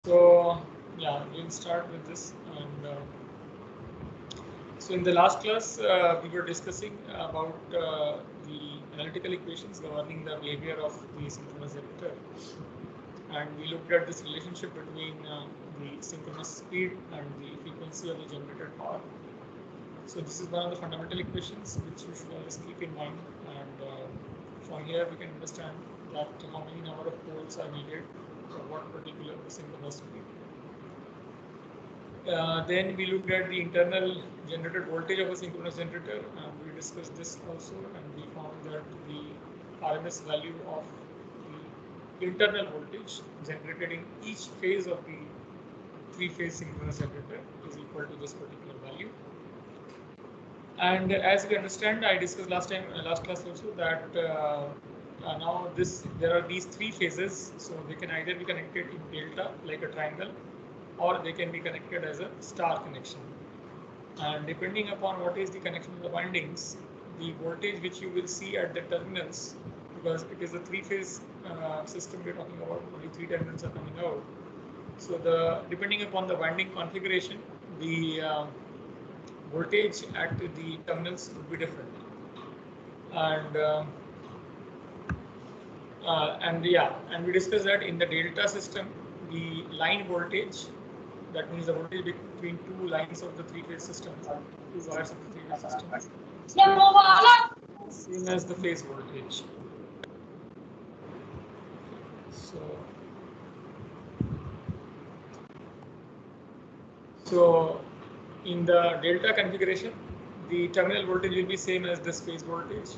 So yeah, we'll start with this. And so in the last class, we were discussing about the analytical equations governing the behavior of the synchronous generator, and we looked at this relationship between the synchronous speed and the frequency of the generated power. So this is one of the fundamental equations which you should always keep in mind. And from here we can understand that how many number of poles are needed for what particular synchronous speed. Then we looked at the internal generated voltage of a synchronous generator, and we discussed this also, and we found that the RMS value of the internal voltage generated in each phase of the three-phase synchronous generator is equal to this particular value. And as we understand, I discussed last class also, that now there are these three phases, so they can either be connected in delta like a triangle, or they can be connected as a star connection. And depending upon what is the connection of the windings, the voltage which you will see at the terminals, because it is a three-phase system we're talking about, only three terminals are coming out. So depending upon the winding configuration, the voltage at the terminals would be different. And we discussed that in the delta system, the line voltage, that means the voltage between two lines of the three-phase system, two wires of the three-phase system, same as the phase voltage. So in the delta configuration, the terminal voltage will be same as this phase voltage,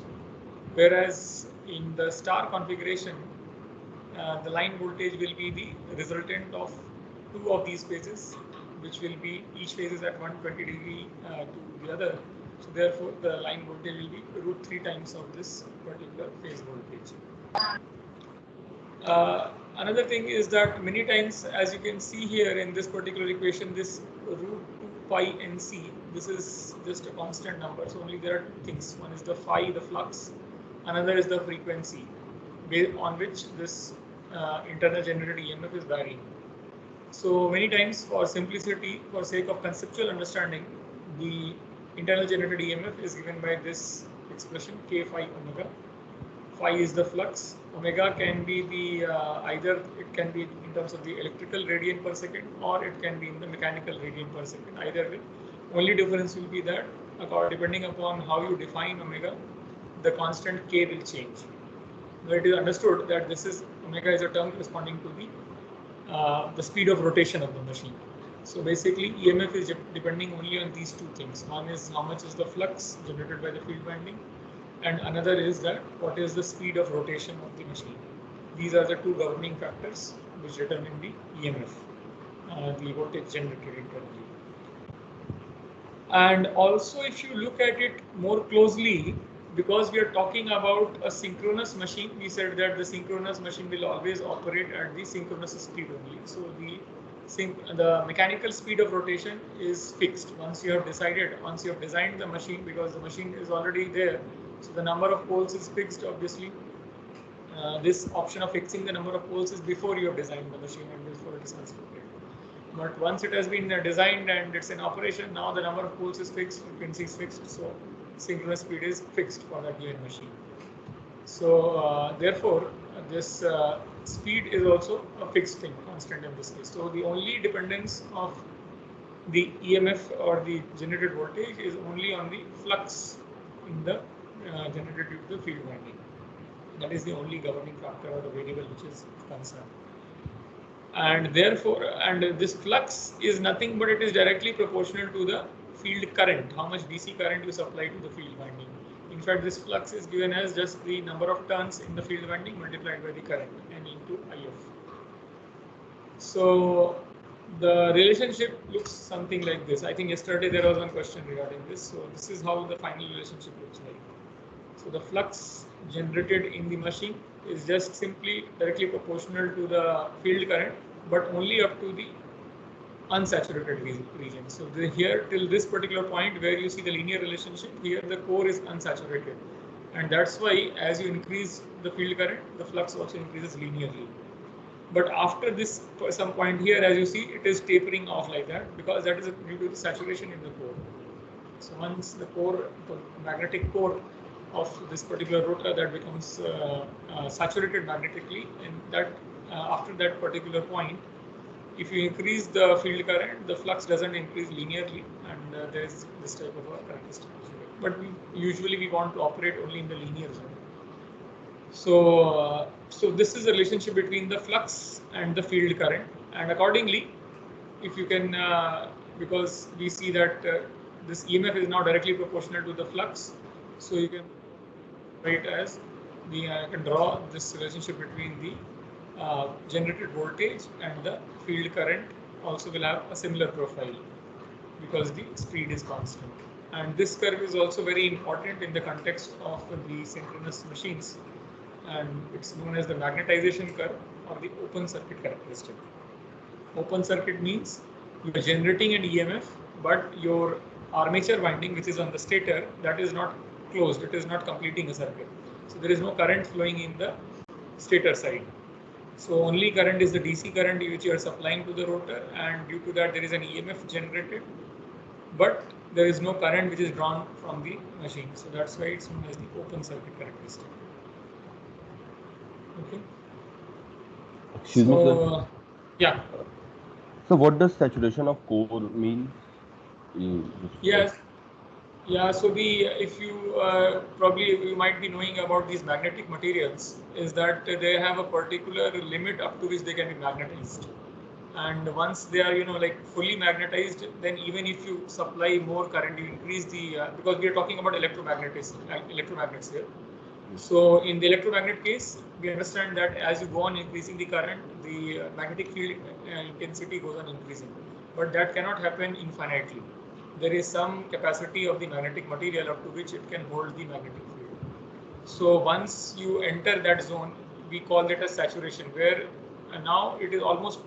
whereas in the star configuration, the line voltage will be the resultant of two of these phases, which will be each phase is at 120 degree to the other. So therefore, the line voltage will be √3 times of this particular phase voltage. Another thing is that many times, as you can see here in this particular equation, this √2 pi NC, this is just a constant number. So only there are two things. One is the phi, the flux. Another is the frequency, based on which this internal generated EMF is varying. So many times, for simplicity, for sake of conceptual understanding, the internal generated EMF is given by this expression K phi omega. Phi is the flux. Omega can be the either it can be in terms of the electrical radian per second, or it can be in the mechanical radian per second. Either way, only difference will be that depending upon how you define omega, the constant K will change. But it is understood that this is omega is a term corresponding to the speed of rotation of the machine. So basically, EMF is depending only on these two things. One is how much is the flux generated by the field winding, and another is that what is the speed of rotation of the machine. These are the two governing factors which determine the EMF, the voltage generated internally. And also, if you look at it more closely, because we are talking about a synchronous machine, we said that the synchronous machine will always operate at the synchronous speed only. So the mechanical speed of rotation is fixed once you have designed the machine, because the machine is already there. So the number of poles is fixed, obviously. This option of fixing the number of poles is before you have designed the machine and before it is constructed. But once it has been designed and it's in operation, now the number of poles is fixed, frequency is fixed, so synchronous speed is fixed for that given machine. So therefore, this speed is also a fixed thing, constant in this case. So the only dependence of the EMF or the generated voltage is only on the flux in the generated due to the field winding. That is the only governing factor or the variable which is concerned. And therefore, this flux is nothing but it is directly proportional to the field current, how much DC current you supply to the field winding. In fact, this flux is given as just the number of turns in the field winding multiplied by the current, N into IF. So the relationship looks something like this. I think yesterday there was one question regarding this. So this is how the final relationship looks like. So the flux generated in the machine is just simply directly proportional to the field current, but only up to the unsaturated region. So here till this particular point where you see the linear relationship, here the core is unsaturated, and that's why as you increase the field current, the flux also increases linearly. But after this, some point here, as you see, it is tapering off like that because that is due to the saturation in the core. So once the core, the magnetic core of this particular rotor that becomes saturated magnetically, and that after that particular point, if you increase the field current, the flux doesn't increase linearly, and there is this type of a characteristic. But usually we want to operate only in the linear zone. So this is the relationship between the flux and the field current, and accordingly, if you can, because we see that this EMF is now directly proportional to the flux, so you can write as the can draw this relationship between the generated voltage and the field current also will have a similar profile because the speed is constant. And this curve is also very important in the context of the synchronous machines, and it's known as the magnetization curve or the open circuit characteristic. Open circuit means you are generating an EMF, but your armature winding, which is on the stator, that is not closed, it is not completing a circuit. So there is no current flowing in the stator side. So only current is the DC current which you are supplying to the rotor, and due to that there is an EMF generated, but there is no current which is drawn from the machine. So that's why it's known as the open circuit characteristic. Okay. Excuse me, sir. Yeah. So what does saturation of core mean? Yes. Yeah, so if you probably you might be knowing about these magnetic materials, is that they have a particular limit up to which they can be magnetized, and once they are like fully magnetized, then even if you supply more current, you increase the because we are talking about electromagnets here. So in the electromagnet case, we understand that as you go on increasing the current, the magnetic field intensity goes on increasing, but that cannot happen infinitely. There is some capacity of the magnetic material up to which it can hold the magnetic field. So once you enter that zone, we call that as saturation, where now it is almost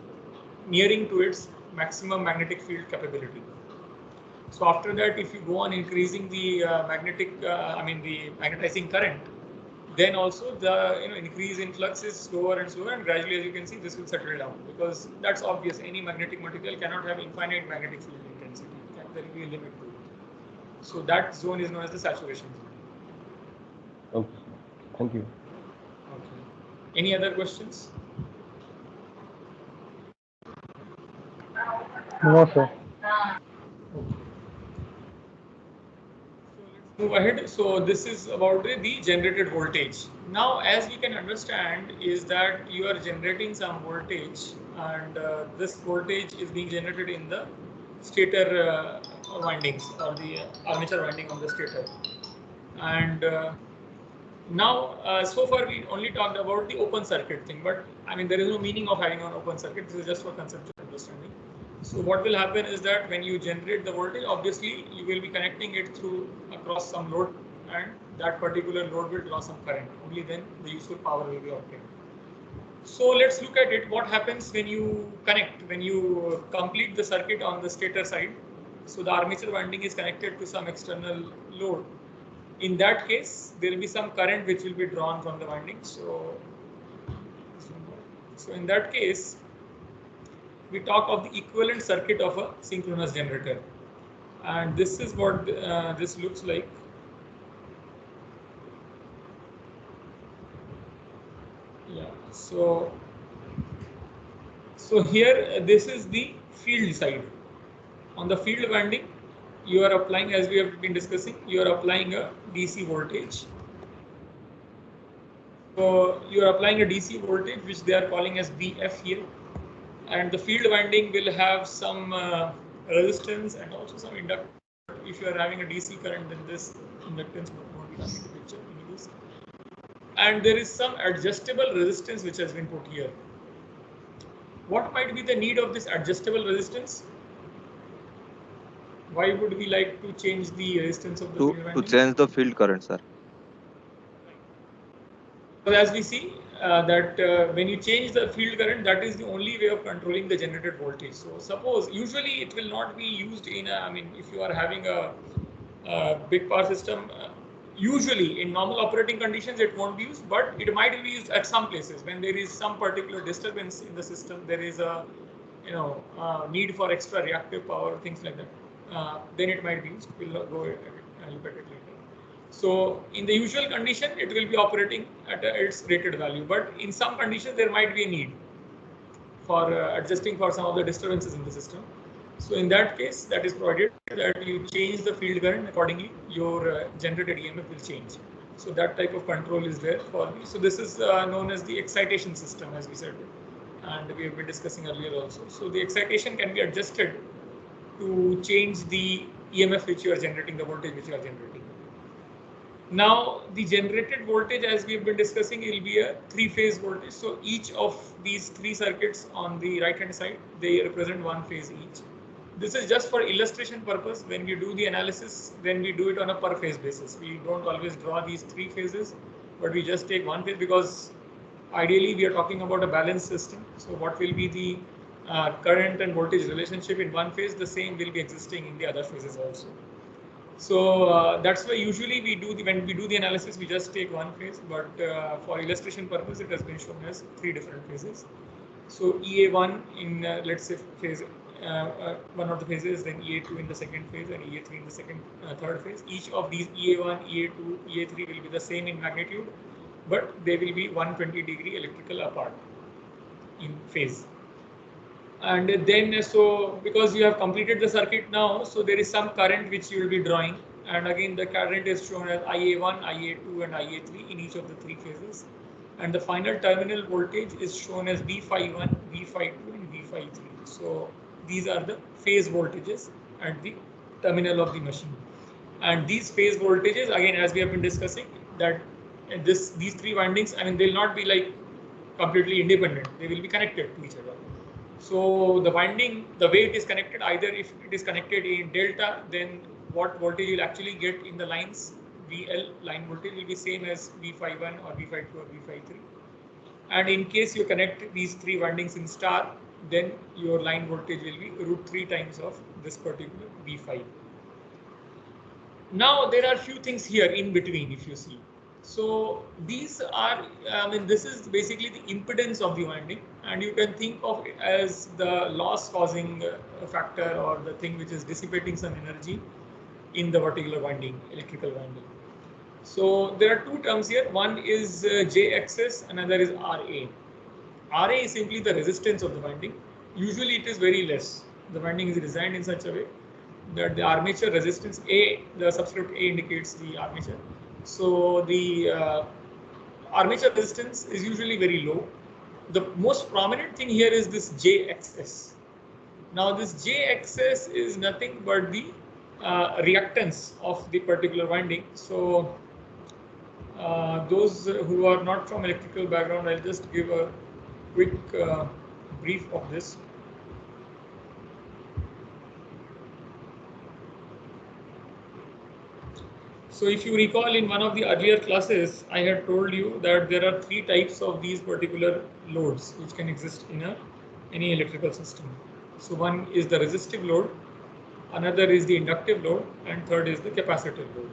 nearing to its maximum magnetic field capability. So after that, if you go on increasing the the magnetizing current, then also the increase in flux is slower and slower, and gradually, as you can see, this will settle down, because that's obvious. Any magnetic material cannot have infinite magnetic field intensity. There will be a limit to it. So that zone is known as the saturation zone. Okay. Thank you. Okay. Any other questions? No, sir. Okay. So let's move ahead. So this is about the generated voltage. Now, as we can understand, is that you are generating some voltage, and this voltage is being generated in the stator windings, or the armature winding of the stator. And now, so far we only talked about the open circuit thing, but I mean there is no meaning of having an open circuit. This is just for conceptual understanding. So what will happen is that when you generate the voltage, obviously you will be connecting it through across some load, and that particular load will draw some current. Only then the useful power will be obtained. So let's look at it. What happens when you connect, when you complete the circuit on the stator side? So the armature winding is connected to some external load. In that case, there will be some current which will be drawn from the winding. So in that case, we talk of the equivalent circuit of a synchronous generator, and this is what this looks like. Yeah. So here, this is the field side. On the field winding, you are applying, as we have been discussing, you are applying a DC voltage. So you are applying a DC voltage, which they are calling as VF here, and the field winding will have some resistance and also some inductance. If you are having a DC current, then this inductance won't be coming into picture in this. And there is some adjustable resistance which has been put here. What might be the need of this adjustable resistance? Why would we like to change the resistance of the field winding? To change the field current, sir. So as we see that when you change the field current, that is the only way of controlling the generated voltage. So suppose usually it will not be used in if you are having a big power system, usually in normal operating conditions it won't be used, but it might be used at some places when there is some particular disturbance in the system. There is a need for extra reactive power, things like that. Then it might be used. We'll go at it, look at it later. So in the usual condition, it will be operating at its rated value, but in some conditions there might be a need for adjusting for some of the disturbances in the system. So in that case, that is provided that you change the field current accordingly, your generated EMF will change. So that type of control is there for me. So this is known as the excitation system, as we said, and we have been discussing earlier also. So the excitation can be adjusted to change the EMF which you are generating, the voltage which you are generating. Now the generated voltage, as we have been discussing, will be a three-phase voltage. So each of these three circuits on the right hand side, they represent one phase each. This is just for illustration purpose. When we do the analysis, then we do it on a per phase basis. We don't always draw these three phases, but we just take one phase because ideally we are talking about a balanced system. So what will be the current and voltage relationship in one phase, the same will be existing in the other phases also. So that's why usually we do when we do the analysis, we just take one phase, but for illustration purpose, it has been shown as three different phases. So EA1 in let's say phase one of the phases, then EA2 in the second phase, and EA3 in the third phase. Each of these EA1, EA2, EA3 will be the same in magnitude, but they will be 120-degree electrical apart in phase. And then, so because you have completed the circuit now, so there is some current which you will be drawing, and again the current is shown as IA1, IA2, and IA3 in each of the three phases, and the final terminal voltage is shown as V51, V52, and V53. So these are the phase voltages at the terminal of the machine, and these phase voltages, again, as we have been discussing, that these three windings, I mean, they'll not be like completely independent, they will be connected to each other. So the winding, the way it is connected, either if it is connected in delta, then what voltage you'll actually get in the lines, VL line voltage will be same as V51 or V52 or V53. And in case you connect these three windings in star, then your line voltage will be √3 times of this particular V5. Now there are few things here in between, if you see. So these are, I mean, this is basically the impedance of the winding, and you can think of it as the loss causing factor, or the thing which is dissipating some energy in the particular winding, electrical winding. So there are two terms here. One is JXS, another is RA. RA is simply the resistance of the winding. Usually it is very less. The winding is designed in such a way that the armature resistance A, the subscript A indicates the armature. So the armature resistance is usually very low. The most prominent thing here is this JXS. Now this JXS is nothing but the reactance of the particular winding. So those who are not from electrical background, I'll just give a quick brief of this. So if you recall, in one of the earlier classes, I had told you that there are three types of these particular loads which can exist in any electrical system. So one is the resistive load, another is the inductive load, and third is the capacitive load.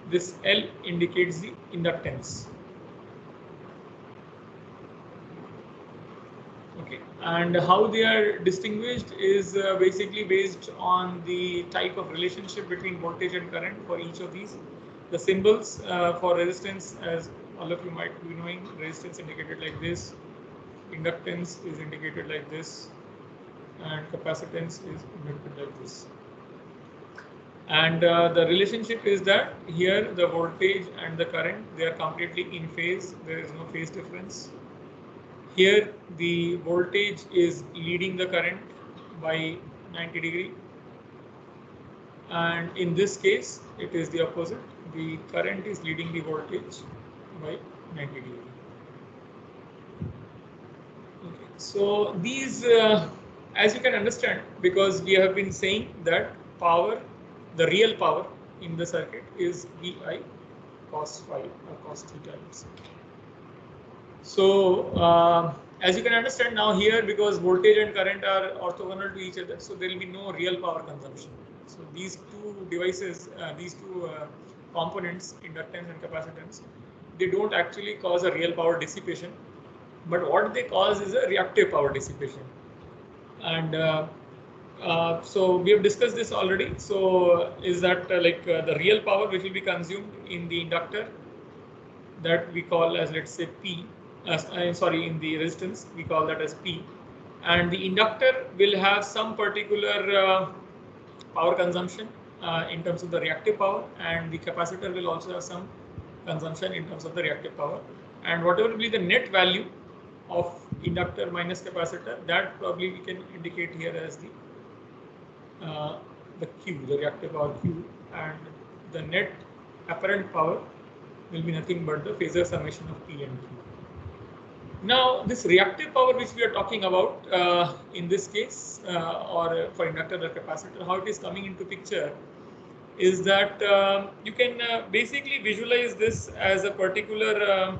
This L indicates the inductance. Okay, and how they are distinguished is basically based on the type of relationship between voltage and current for each of these. The symbols for resistance, as all of you might be knowing, resistance indicated like this, inductance is indicated like this, and capacitance is indicated like this. And the relationship is that here the voltage and the current, they are completely in phase, there is no phase difference. Here the voltage is leading the current by 90 degree, and in this case it is the opposite. The current is leading the voltage by 90 degree. Okay. So these, as you can understand, because we have been saying that power, the real power in the circuit is VI cos phi or cos theta. So as you can understand now here, because voltage and current are orthogonal to each other, so there will be no real power consumption. So these two devices, these two components, inductance and capacitance, they don't actually cause a real power dissipation, but what they cause is a reactive power dissipation. And so we have discussed this already. So is that the real power which will be consumed in the inductor, that we call as, let's say, P, in the resistance we call that as P, and the inductor will have some particular power consumption in terms of the reactive power, and the capacitor will also have some consumption in terms of the reactive power, and whatever will be the net value of inductor minus capacitor, that probably we can indicate here as the Q, the reactive power Q, and the net apparent power will be nothing but the phasor summation of P and Q. Now, this reactive power which we are talking about in this case, or for inductor or capacitor, how it is coming into picture is that you can basically visualize this as a particular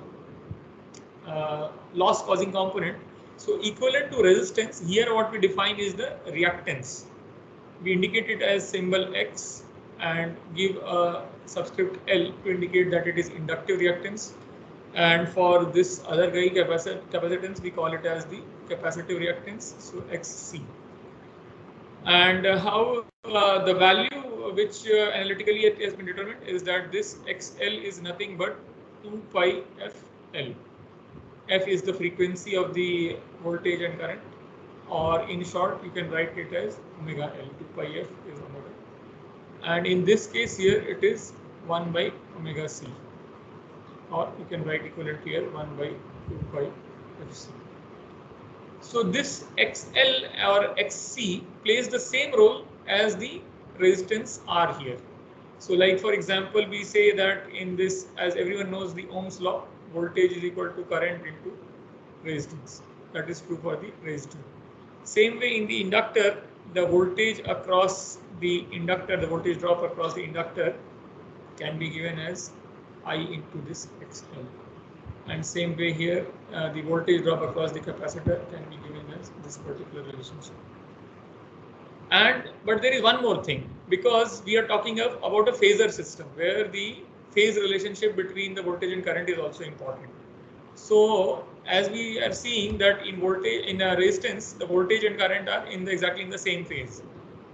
loss causing component. So equivalent to resistance, here what we define is the reactance. We indicate it as symbol X and give a subscript L to indicate that it is inductive reactance. And for this other guy, capacitance, we call it as the capacitive reactance, so XC. And how the value which analytically it has been determined is that this XL is nothing but 2 pi FL. F is the frequency of the voltage and current, or in short, you can write it as omega L. 2 pi F is omega. And in this case here, it is 1 by omega C. Or you can write equivalent here 1 by 2 pi FC. So this XL or XC plays the same role as the resistance R here. So like for example, we say that in this, as everyone knows the Ohm's law, voltage is equal to current into resistance. That is true for the resistor. Same way in the inductor, the voltage across the inductor, the voltage drop across the inductor can be given as I into this XL. And same way here, the voltage drop across the capacitor can be given as this particular relationship. But there is one more thing, because we are talking about a phasor system where the phase relationship between the voltage and current is also important. So as we are seeing that in voltage, in a resistance, the voltage and current are exactly in the same phase.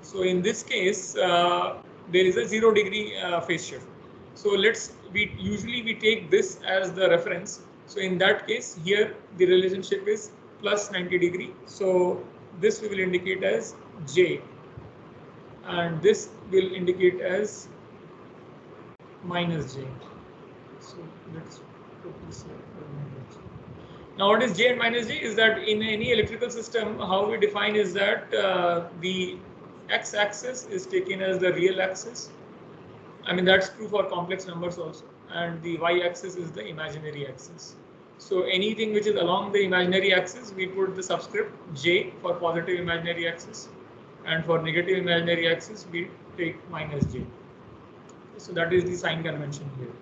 So in this case, there is a 0 degree phase shift. So we usually take this as the reference. So in that case, here the relationship is plus 90 degree. So this we will indicate as J, and this will indicate as minus J. So let's put this here. Now what is J and minus J is that in any electrical system, how we define is that the x-axis is taken as the real axis. I mean, that's true for complex numbers also. And the y-axis is the imaginary axis. So anything which is along the imaginary axis, we put the subscript J for positive imaginary axis. And for negative imaginary axis, we take minus J. So that is the sign convention here.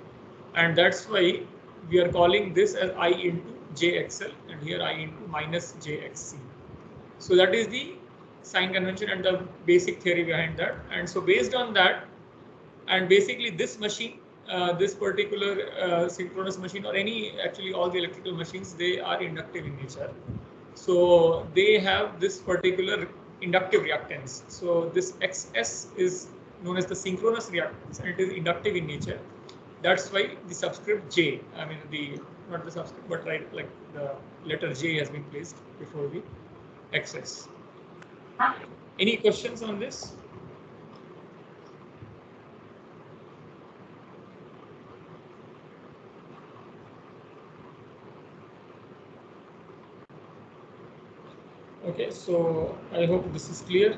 And that's why we are calling this as I into JXL and here I into minus JXC. So that is the sign convention and the basic theory behind that. And so based on that, and basically this machine, this particular synchronous machine, or actually all the electrical machines, they are inductive in nature. So they have this particular inductive reactance. So this XS is known as the synchronous reactance and it is inductive in nature. That's why the subscript J, I mean not the subscript, but right, like the letter J has been placed before the XS. Any questions on this? Okay, so I hope this is clear.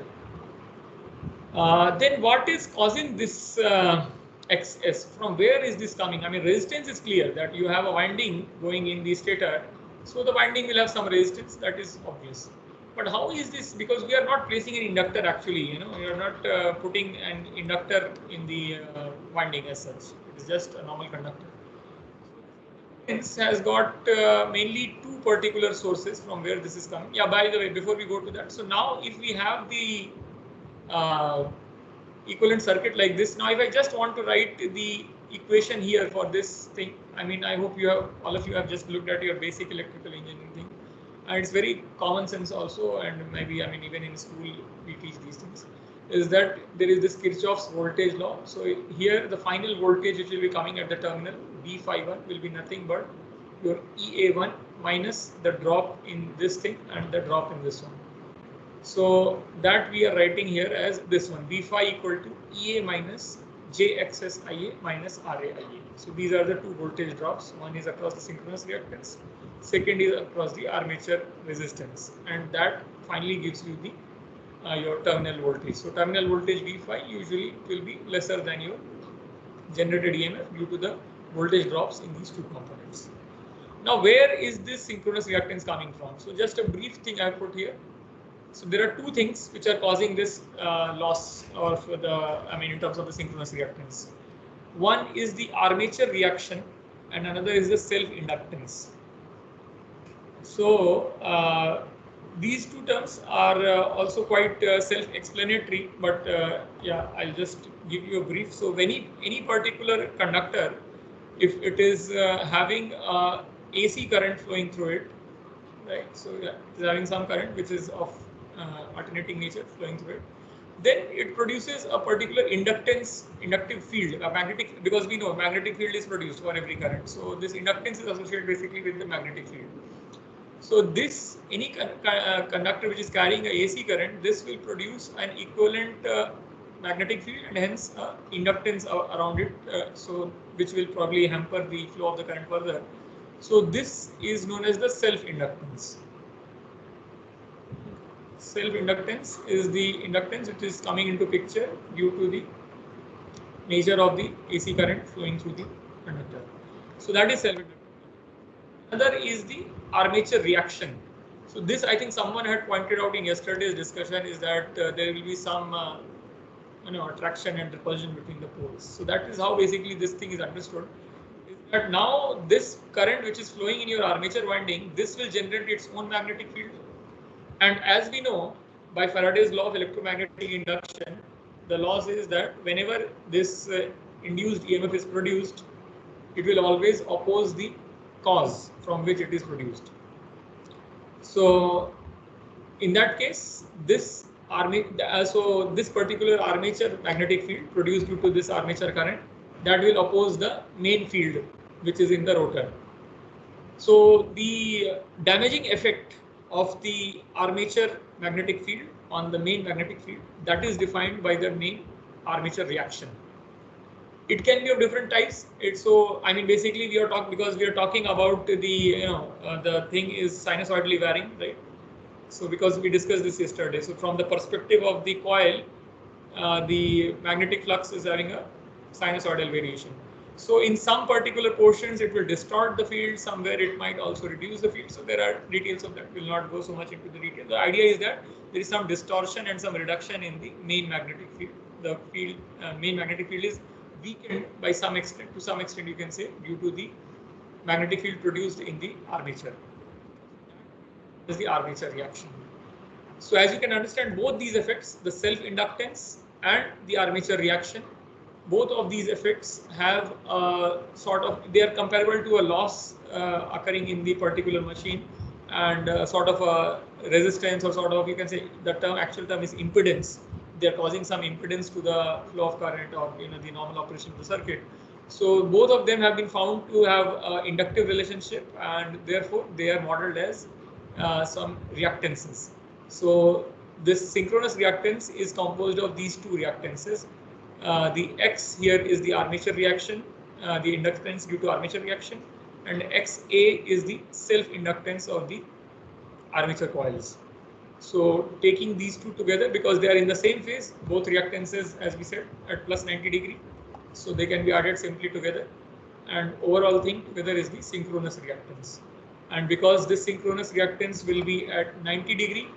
Then what is causing this XS? From where is this coming? I mean, resistance is clear that you have a winding going in the stator. So the winding will have some resistance, that is obvious. But how is this? Because we are not placing an inductor actually, we are not putting an inductor in the winding as such. It is just a normal conductor. This has got mainly two particular sources from where this is coming. Yeah, by the way, before we go to that, so now if we have the equivalent circuit like this, now if I just want to write the equation here for this thing. I mean, I hope all of you have just looked at your basic electrical engineering thing. And it's very common sense also, and maybe, I mean, even in school we teach these things, is that there is this Kirchhoff's voltage law. So here the final voltage which will be coming at the terminal V51 will be nothing but your EA1 minus the drop in this thing and the drop in this one. So that we are writing here as this one, V5 equal to EA minus JXSIA minus RAIA. So these are the two voltage drops. One is across the synchronous reactance, second is across the armature resistance, and that finally gives you the your terminal voltage. So terminal voltage V5 usually will be lesser than your generated EMF due to the voltage drops in these two components. Now, where is this synchronous reactance coming from? So just a brief thing I have put here. So there are two things which are causing this loss of in terms of the synchronous reactance. One is the armature reaction and another is the self-inductance. So these two terms are also quite self-explanatory, but yeah, I'll just give you a brief. So any particular conductor, if it is having AC current flowing through it, right? So yeah, it is having some current which is of alternating nature flowing through it, then it produces a particular inductive field, a magnetic, because we know magnetic field is produced for every current. So this inductance is associated basically with the magnetic field. So this, any conductor which is carrying a AC current, this will produce an equivalent magnetic field and hence inductance around it, so which will probably hamper the flow of the current further. So this is known as the self-inductance. Self-inductance is the inductance which is coming into picture due to the nature of the AC current flowing through the conductor. So that is self-inductance. Another is the armature reaction. So this, I think someone had pointed out in yesterday's discussion, is that there will be some attraction and repulsion between the poles. So that is how basically this thing is understood. Is that now this current which is flowing in your armature winding, this will generate its own magnetic field. And as we know, by Faraday's law of electromagnetic induction, the law says that whenever this induced EMF is produced, it will always oppose the cause from which it is produced. So in that case, this particular armature magnetic field produced due to this armature current, that will oppose the main field which is in the rotor. So the damaging effect of the armature magnetic field on the main magnetic field, that is defined by the main armature reaction. It can be of different types. Basically we are talking about the the thing is sinusoidally varying, right? So because we discussed this yesterday, so from the perspective of the coil, the magnetic flux is having a sinusoidal variation. So in some particular portions it will distort the field, somewhere it might also reduce the field. So there are details of that, will not go so much into the detail. The idea is that there is some distortion and some reduction in the main magnetic field. The field main magnetic field is weakened by some extent, to some extent you can say, due to the magnetic field produced in the armature. That is the armature reaction. So as you can understand, both these effects, the self-inductance and the armature reaction, both of these effects have they are comparable to a loss occurring in the particular machine, and sort of a resistance, or sort of, you can say the actual term is impedance. They are causing some impedance to the flow of current, or the normal operation of the circuit. So both of them have been found to have inductive relationship, and therefore they are modeled as some reactances. So this synchronous reactance is composed of these two reactances. The X here is the armature reaction, the inductance due to armature reaction, and XA is the self-inductance of the armature coils. So taking these two together, because they are in the same phase, both reactances, as we said, at plus 90 degree, so they can be added simply together, and overall thing together is the synchronous reactance. And because this synchronous reactance will be at 90 degree,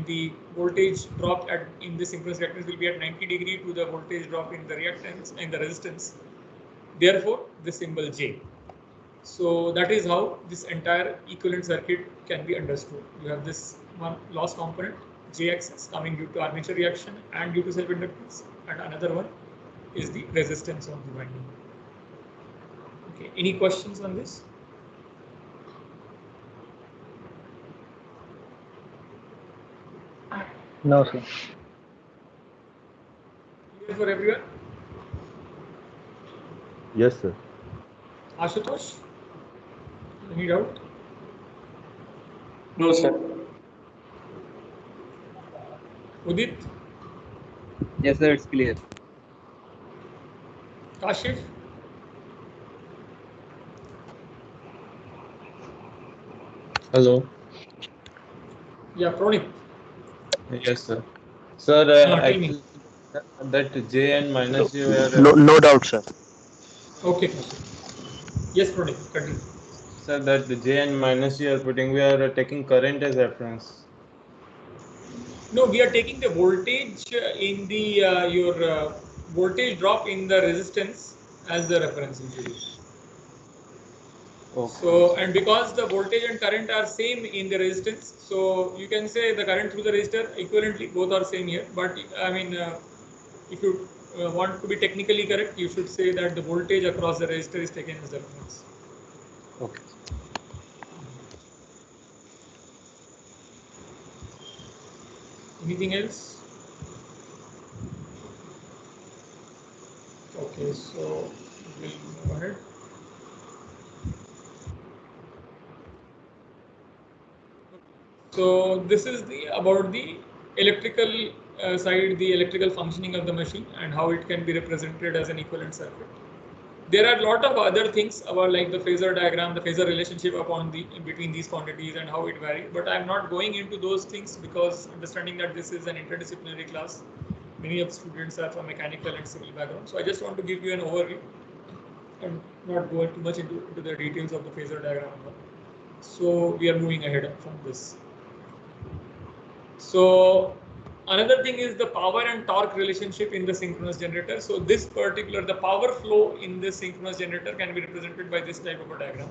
the voltage drop in the synchronous reactance will be at 90 degree to the voltage drop in the reactance and the resistance. Therefore, the symbol J. So that is how this entire equivalent circuit can be understood. You have this one loss component, JXS, coming due to armature reaction and due to self-inductance, and another one is the resistance of the winding. Okay, any questions on this? No, sir. Clear for everyone? Yes, sir. Ashutosh? Any doubt? No, sir. Udit? Yes, sir, it's clear. Kashif? Hello. Yeah, Pranit. Yes, sir. Sir, Tell me. actually, that J and minus U are, No doubt, sir. Okay, Kashif. Yes, Pranit, continue. sir, that the J and minus U are putting, we are taking current as reference. No, we are taking the voltage in the your voltage drop in the resistance as the reference usually. Okay. So, and because the voltage and current are same in the resistance, so you can say the current through the resistor equivalently both are same here. But I mean, if you want to be technically correct, you should say that the voltage across the resistor is taken as the reference. Okay. Anything else? Okay, so we'll move ahead. So this is the about the electrical side, the electrical functioning of the machine and how it can be represented as an equivalent circuit. There are a lot of other things about like the phasor diagram, the phasor relationship upon the in between these quantities and how it varies. But I'm not going into those things because understanding that this is an interdisciplinary class, many of the students are from mechanical and civil background. So I just want to give you an overview and not go too much into the details of the phasor diagram. So we are moving ahead from this. So another thing is the power and torque relationship in the synchronous generator. So this particular, the power flow in the synchronous generator can be represented by this type of a diagram.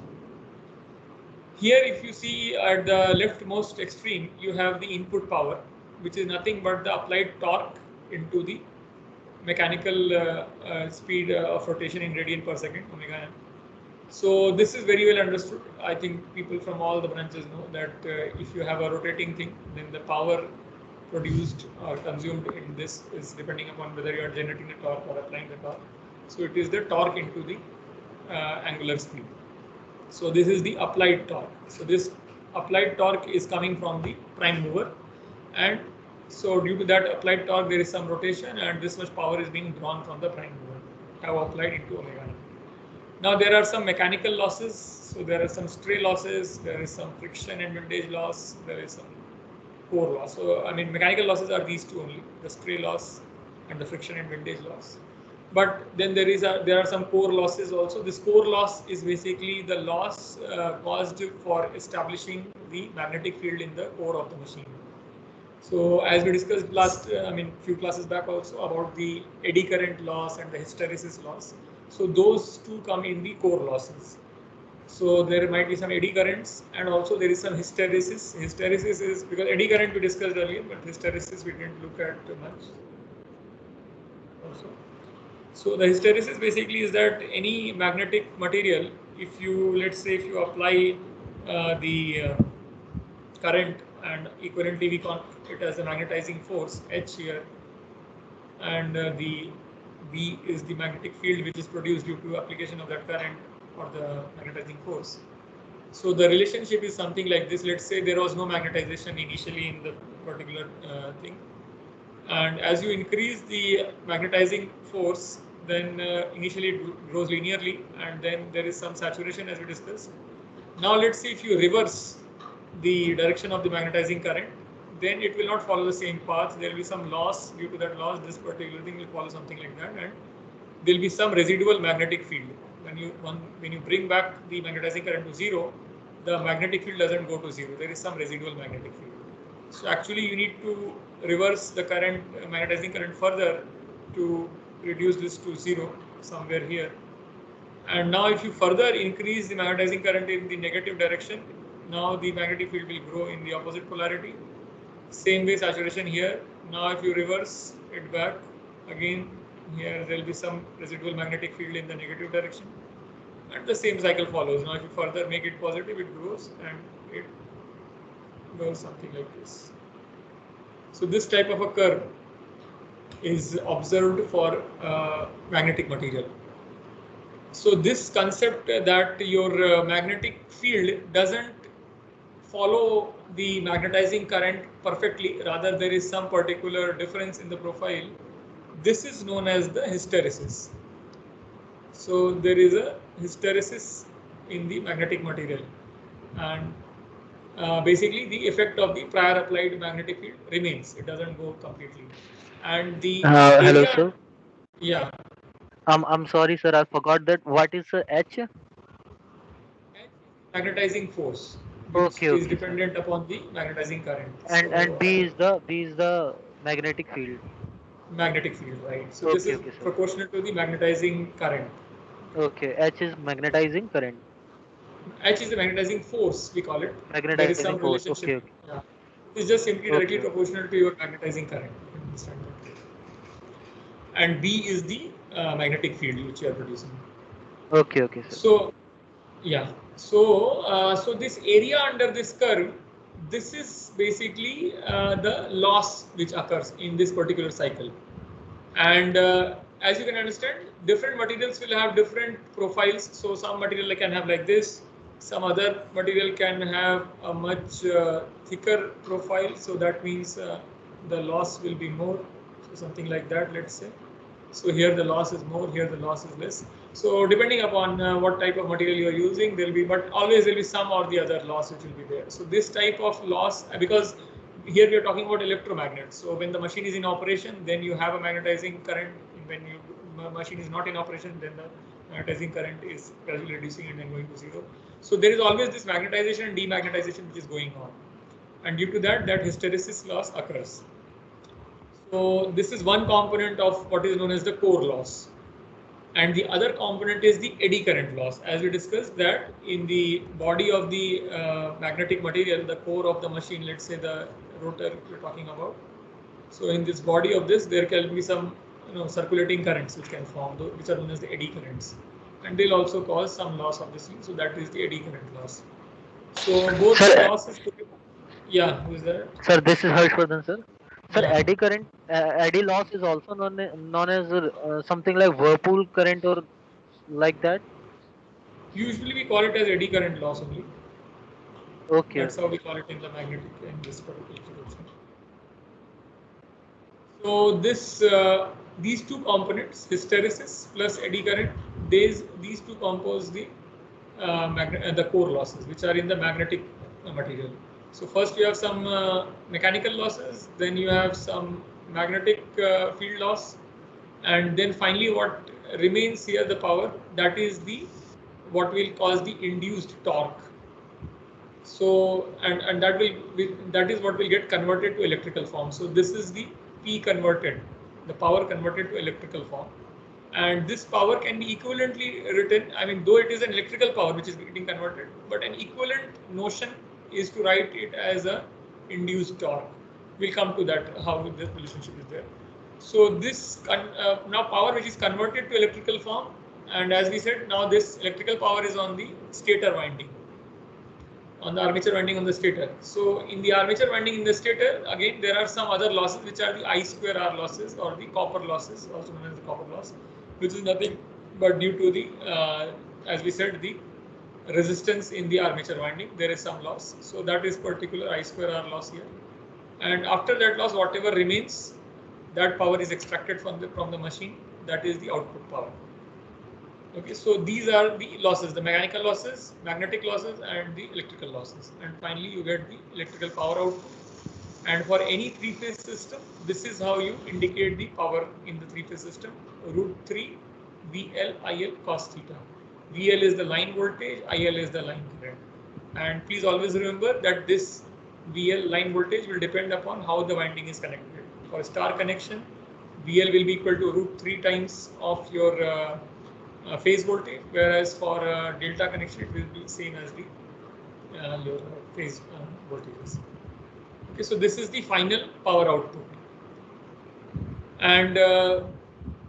Here, if you see at the leftmost extreme, you have the input power, which is nothing but the applied torque into the mechanical speed of rotation in radian per second, omega m. So this is very well understood. I think people from all the branches know that if you have a rotating thing, then the power produced or consumed in this is depending upon whether you are generating the torque or applying the torque. So it is the torque into the angular speed. So this is the applied torque. So this applied torque is coming from the prime mover, and so due to that applied torque, there is some rotation, and this much power is being drawn from the prime mover, have applied into omega. Now there are some mechanical losses, so there are some stray losses, there is some friction and windage loss, there is some core loss. So I mean mechanical losses are these two only, the stray loss and the friction and windage loss. But then there are some core losses also. This core loss is basically the loss caused for establishing the magnetic field in the core of the machine. So as we discussed last, few classes back also about the eddy current loss and the hysteresis loss. So those two come in the core losses. So there might be some eddy currents and also there is some hysteresis. Hysteresis is because eddy current we discussed earlier, but hysteresis we didn't look at too much. Also. So the hysteresis basically is that any magnetic material, if you let's say if you apply the current and equivalently we call it as a magnetizing force H here, and the V is the magnetic field which is produced due to application of that current or the magnetizing force. So the relationship is something like this. Let's say there was no magnetization initially in the particular thing, and as you increase the magnetizing force, then initially it grows linearly, and then there is some saturation as we discussed. Now let's see if you reverse the direction of the magnetizing current, then it will not follow the same path. There will be some loss. Due to that loss, this particular thing will follow something like that, and there will be some residual magnetic field. When you bring back the magnetizing current to zero, the magnetic field doesn't go to zero. There is some residual magnetic field. So actually, you need to reverse the current, magnetizing current further to reduce this to zero somewhere here. And now if you further increase the magnetizing current in the negative direction, now the magnetic field will grow in the opposite polarity. Same way saturation here. Now if you reverse it back, again here there will be some residual magnetic field in the negative direction. and the same cycle follows. Now if you further make it positive, it grows and it goes something like this. So this type of a curve is observed for magnetic material. So this concept that your magnetic field doesn't follow the magnetizing current perfectly, rather there is some particular difference in the profile, this is known as the hysteresis. So there is a hysteresis in the magnetic material, and basically the effect of the prior applied magnetic field remains, it doesn't go completely. And the Hello, area, sir. yeah, I'm sorry, sir. I forgot that. What is H? H is the magnetizing force, which Okay, is okay, sir. dependent upon the magnetizing current. And B is the magnetic field. Magnetic field, right? So this Okay, is okay, sir. proportional to the magnetizing current. Okay, H is magnetizing current. H is the magnetizing force, we call it. There is Magnetizing some force. relationship. Okay, okay. Yeah. It's just simply directly Okay. proportional to your magnetizing current. You can understand that. And B is the magnetic field which you are producing. Okay, okay, sir. So, yeah. So this area under this curve, this is basically the loss which occurs in this particular cycle. And as you can understand, different materials will have different profiles. So some material can have like this, some other material can have a much thicker profile. So that means the loss will be more. So something like that, let's say. So here the loss is more, here the loss is less. So depending upon what type of material you are using, there will be, but always there will be some or the other loss which will be there. So this type of loss, because here we are talking about electromagnets. So when the machine is in operation, then you have a magnetizing current. When the machine is not in operation, then the magnetizing current is gradually reducing and then going to zero. So there is always this magnetization and demagnetization which is going on. And due to that, that hysteresis loss occurs. So this is one component of what is known as the core loss. And the other component is the eddy current loss. As we discussed that in the body of the magnetic material, the core of the machine, let's say the rotor we're talking about. So in this body of this, there can be some circulating currents which can form, which are known as the eddy currents. And they'll also cause some loss of this thing. So that is the eddy current loss. So both the losses could be, yeah, who is that? Sir, this is Harshvardhan, sir. Sir, Yeah. eddy current, eddy loss is also known as something like whirlpool current or like that. Usually we call it as eddy current loss only. Okay. That's how we call it in the magnetic in this particular situation. So this these two components, hysteresis plus eddy current, these two compose the the core losses, which are in the magnetic material. So first you have some mechanical losses, then you have some magnetic field loss, and then finally what remains here, the power, that is the what we'll cause the induced torque. So and that that is what will get converted to electrical form. So this is the P converted, the power converted to electrical form, and this power can be equivalently written. I mean, though it is an electrical power which is getting converted, but an equivalent notion is to write it as a induced torque. We'll come to that, how this relationship is there. So this now power which is converted to electrical form, and as we said, now this electrical power is on the stator winding, on the armature winding on the stator. So in the armature winding in the stator, again there are some other losses which are the I square R losses, or the copper losses, also known as the copper loss, which is nothing but due to the, as we said, the resistance in the armature winding, there is some loss. So that is particular I square R loss here. And after that loss, whatever remains, that power is extracted from the machine. That is the output power. Okay, so these are the losses, the mechanical losses, magnetic losses, and the electrical losses. And finally, you get the electrical power output. And for any three-phase system, this is how you indicate the power in the three-phase system. √3 VL IL cos theta. VL is the line voltage, IL is the line current. And please always remember that this VL line voltage will depend upon how the winding is connected. For star connection, VL will be equal to √3 times of your phase voltage, whereas for delta connection it will be same as the your phase voltages. Okay, so this is the final power output, and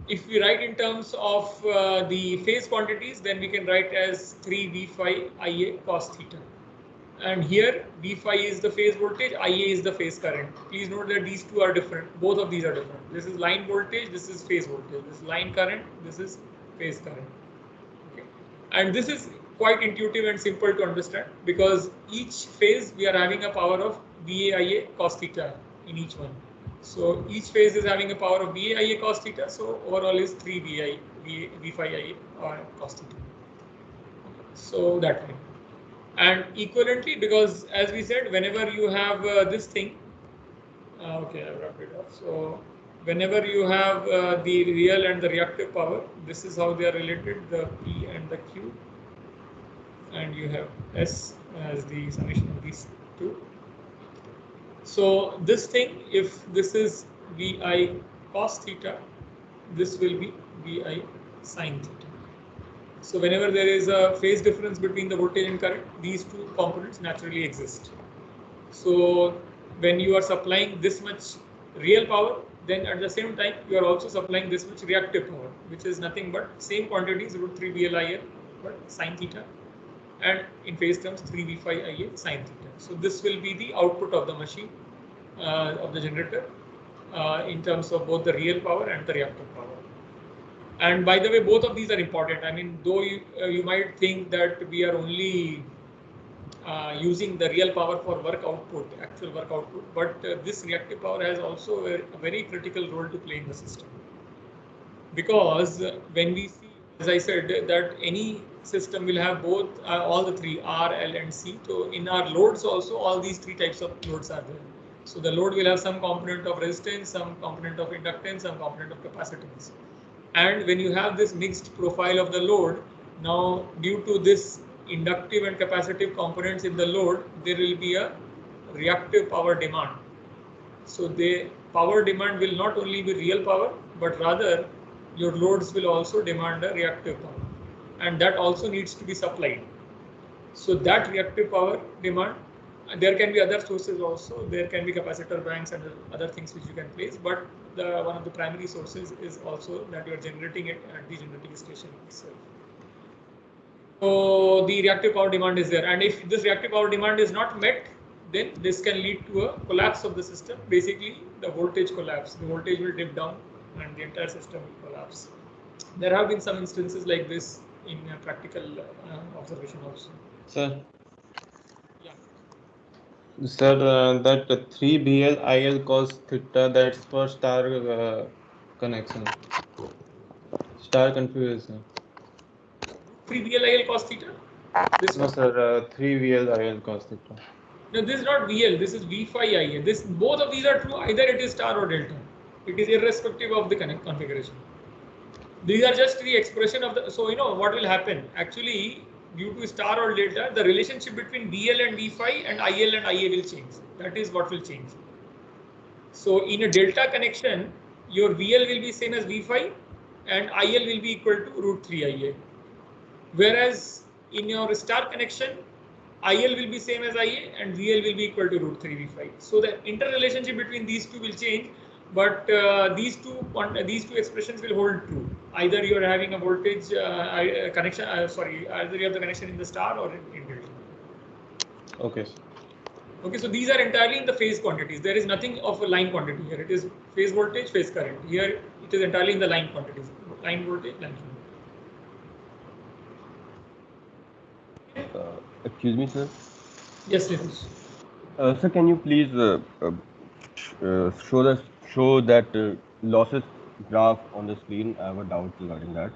If we write in terms of the phase quantities, then we can write as 3 V phi Ia cos theta. And here V phi is the phase voltage, Ia is the phase current. Please note that these two are different. Both of these are different. This is line voltage, this is phase voltage. This is line current, this is phase current. Okay. And this is quite intuitive and simple to understand because each phase we are having a power of VA Ia cos theta in each one. So each phase is having a power of VA Ia cos theta. So overall is 3 V phi Ia or cos theta. So that way. And equivalently, because as we said, whenever you have this thing, okay, I've wrapped it up. So whenever you have the real and the reactive power, this is how they are related, the P and the Q. And you have S as the summation of these two. So this thing, if this is VI cos theta, this will be VI sin theta. So whenever there is a phase difference between the voltage and current, these two components naturally exist. So when you are supplying this much real power, then at the same time you are also supplying this much reactive power, which is nothing but same quantities √3 VLIL but sin theta, and in phase terms 3 V phi Ia sin theta. So this will be the output of the machine of the generator in terms of both the real power and the reactive power. And by the way, both of these are important. I mean, though you might think that we are only using the real power for work output, actual work output, but this reactive power has also a very critical role to play in the system. Because when we see, as I said, that any system will have both all the three R, L, and C. So in our loads also, all these three types of loads are there. So the load will have some component of resistance, some component of inductance, some component of capacitance. And when you have this mixed profile of the load, now due to this inductive and capacitive components in the load, there will be a reactive power demand. So the power demand will not only be real power, but rather your loads will also demand a reactive power. And that also needs to be supplied. So that reactive power demand, there can be other sources also. There can be capacitor banks and other things which you can place, but one of the primary sources is also that you are generating it at the generating station itself. So the reactive power demand is there, and if this reactive power demand is not met, then this can lead to a collapse of the system. Basically, the voltage collapse. The voltage will dip down, and the entire system will collapse. There have been some instances like this in practical observation also. Sir. Yeah. Sir, that 3 BL cos theta, that's for star connection. Star configuration. 3 VL cos theta? This No, one? sir, 3 VL cos theta. No, this is not VL, this is V phi Ia. Both of these are true, either it is star or delta. It is irrespective of the configuration. These are just the expression of the, so you know what will happen. Actually, due to star or delta, the relationship between VL and V phi and IL and IA will change. That is what will change. So in a delta connection, your VL will be same as V phi and IL will be equal to √3 Ia. Whereas in your star connection, IL will be same as IA and VL will be equal to √3 V phi. So the interrelationship between these two will change, but these two expressions will hold true. Either you are having a voltage connection, either you have the connection in the star or in delta. Okay. Okay, so these are entirely in the phase quantities. There is nothing of a line quantity here. It is phase voltage, phase current. Here it is entirely in the line quantities. Line voltage, line current. Excuse me, sir. Yes, Nitish. Sir, can you please show that losses graph on the screen? I have a doubt regarding that.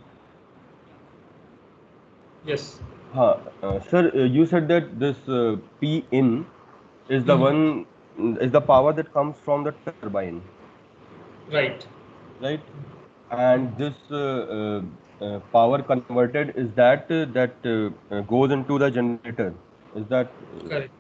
Yes. Sir, you said that this P in is the one is the power that comes from the turbine. Right. Right. And this power converted is that goes into the generator. Is that Correct.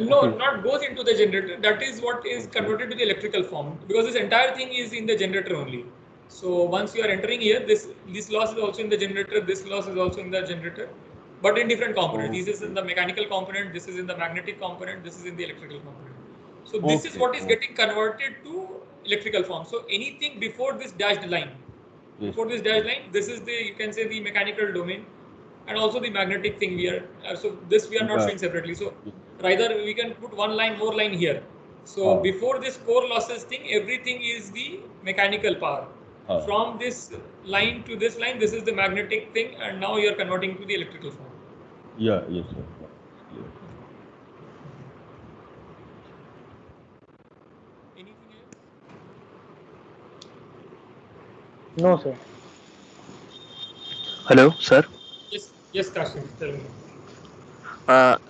No, okay? not goes into the generator. That is what is converted to the electrical form, because this entire thing is in the generator only. So once you are entering here, this loss is also in the generator. This loss is also in the generator, but in different components. This is in the mechanical component. This is in the magnetic component. This is in the electrical component. So this is what is getting converted to electrical form. So anything before this dashed line, Yes. Before this dashed line, this is the, you can say, the mechanical domain, and also the magnetic thing we are. So this we are not Yeah. showing separately. So rather we can put one line, more line here. So Ah. before this core losses thing, everything is the mechanical power. Ah. From this line to this line, this is the magnetic thing, and now you are converting to the electrical form. Yeah. Yes, sir. Yeah, it's clear. Anything else? No, sir. Hello, sir. Yes, Kashif, tell me.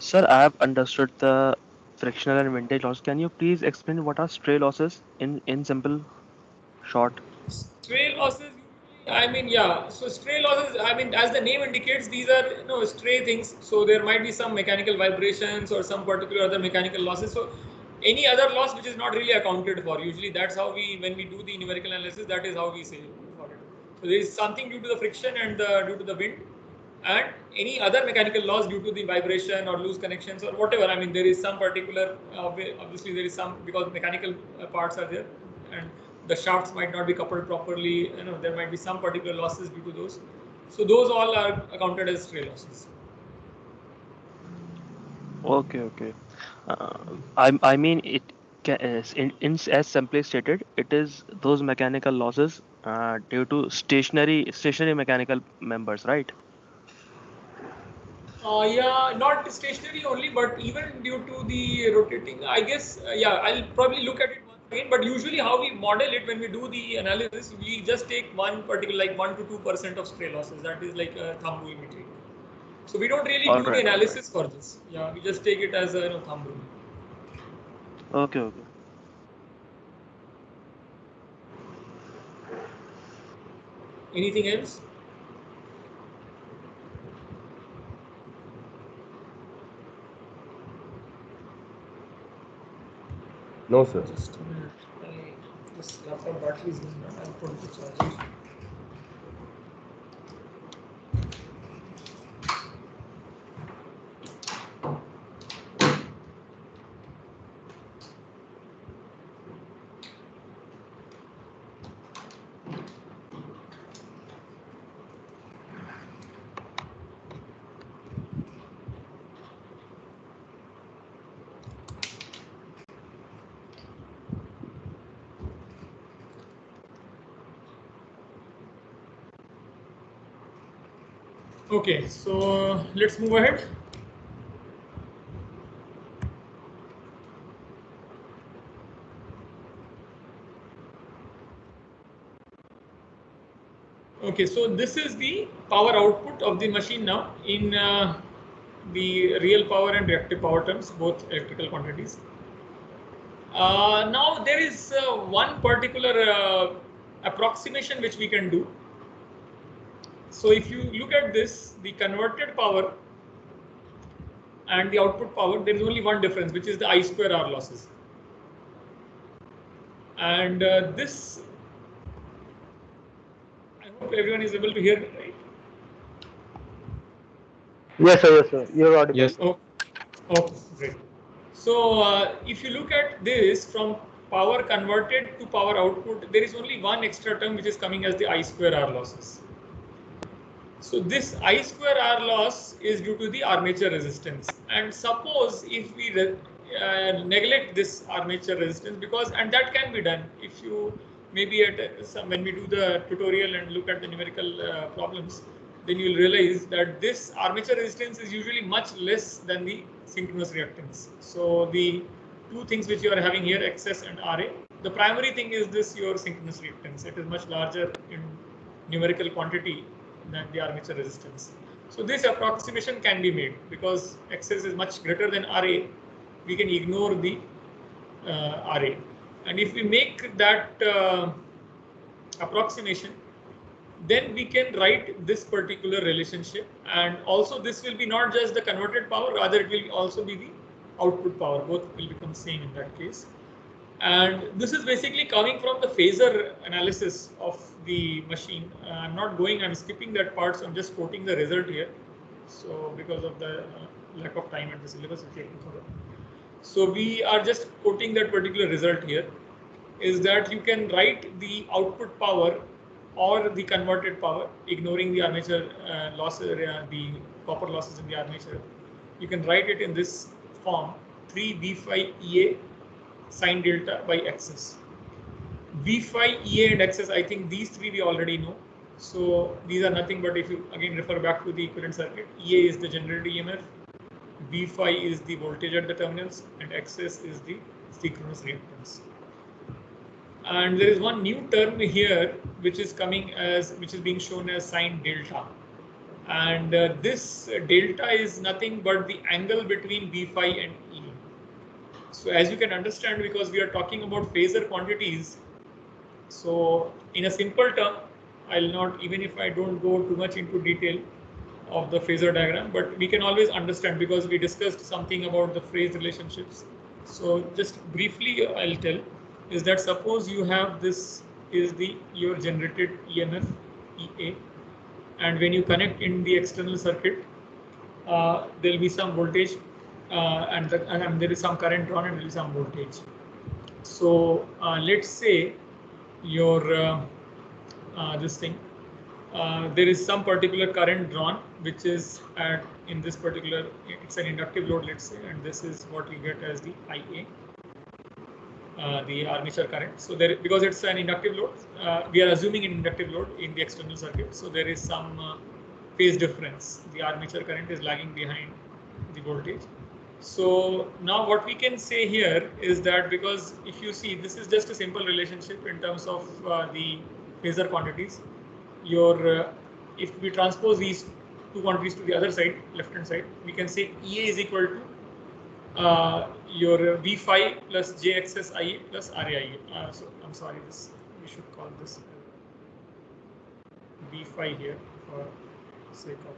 Sir, I have understood the frictional and vintage loss. Can you please explain what are stray losses in simple, short? Stray losses, usually, I mean, yeah. So stray losses, I mean, as the name indicates, these are, stray things. So there might be some mechanical vibrations or some particular other mechanical losses. So any other loss which is not really accounted for. Usually that's how we, when we do the numerical analysis, that is how we say for it. So there is something due to the friction and due to the wind, and any other mechanical loss due to the vibration or loose connections or whatever. I mean, there is some particular, obviously there is some, because mechanical parts are there, and the shafts might not be coupled properly. There might be some particular losses due to those. So those all are accounted as stray losses. Okay, okay. I mean it is in as simply stated, it is those mechanical losses due to stationary mechanical members, right? Yeah, not stationary only, but even due to the rotating, I guess, yeah, I'll probably look at it once again. But usually, how we model it when we do the analysis, we just take one particular, like 1 to 2% of stray losses. That is like a thumb rule we take. So we don't really All do the right, all right. analysis for this. Yeah, we just take it as a thumb rule. Okay, okay. Anything else? No, sir. Just a minute. This laptop battery is going down. I'll put it to charge. Okay, so let's move ahead. Okay, so this is the power output of the machine now in the real power and reactive power terms, both electrical quantities. Now there is one particular approximation which we can do. So if you look at this, the converted power and the output power, there is only one difference, which is the I square R losses. And this, I hope everyone is able to hear me, right? Yes, sir. Yes, sir. You're audible. Yes. Oh, great. So if you look at this from power converted to power output, there is only one extra term which is coming as the I square R losses. So this I square R loss is due to the armature resistance. And suppose if we neglect this armature resistance, because, and that can be done if you maybe at when we do the tutorial and look at the numerical problems, then you'll realize that this armature resistance is usually much less than the synchronous reactance. So the two things which you are having here, XS and RA, the primary thing is this your synchronous reactance. It is much larger in numerical quantity than the armature resistance. So this approximation can be made because XS is much greater than RA. We can ignore the RA, and if we make that approximation, then we can write this particular relationship, and also this will be not just the converted power, rather it will also be the output power. Both will become same in that case. And this is basically coming from the phasor analysis of the machine. I'm skipping that part, so I'm just quoting the result here. So because of the lack of time at the syllabus, so we are just quoting that particular result here, is that you can write the output power or the converted power, ignoring the armature losses, the copper losses in the armature. You can write it in this form: 3 V phi EA sine delta by XS. V phi, EA and XS, I think these three we already know. So these are nothing but, if you again refer back to the equivalent circuit, EA is the generated EMF, V phi is the voltage at the terminals, and XS is the synchronous reactance. And there is one new term here which is coming as, which is being shown as sine delta. And this delta is nothing but the angle between V phi and E. So as you can understand, because we are talking about phasor quantities, so in a simple term, I'll not, even if I don't go too much into detail of the phasor diagram, but we can always understand because we discussed something about the phase relationships. So just briefly I'll tell is that suppose you have this is the your generated EMF EA, and when you connect in the external circuit, there will be some voltage and there is some current drawn and there is some voltage. So let's say your this thing, there is some particular current drawn which is at, in this particular, it's an inductive load, let's say, and this is what you get as the IA, the armature current. So there, because it's an inductive load, we are assuming an inductive load in the external circuit, so there is some phase difference. The armature current is lagging behind the voltage. So now what we can say here is that, because if you see, this is just a simple relationship in terms of the phasor quantities. Your if we transpose these two quantities to the other side, left hand side, we can say EA is equal to your V phi plus JXS IA plus RAIA. So I'm sorry, this we should call this V phi here for sake of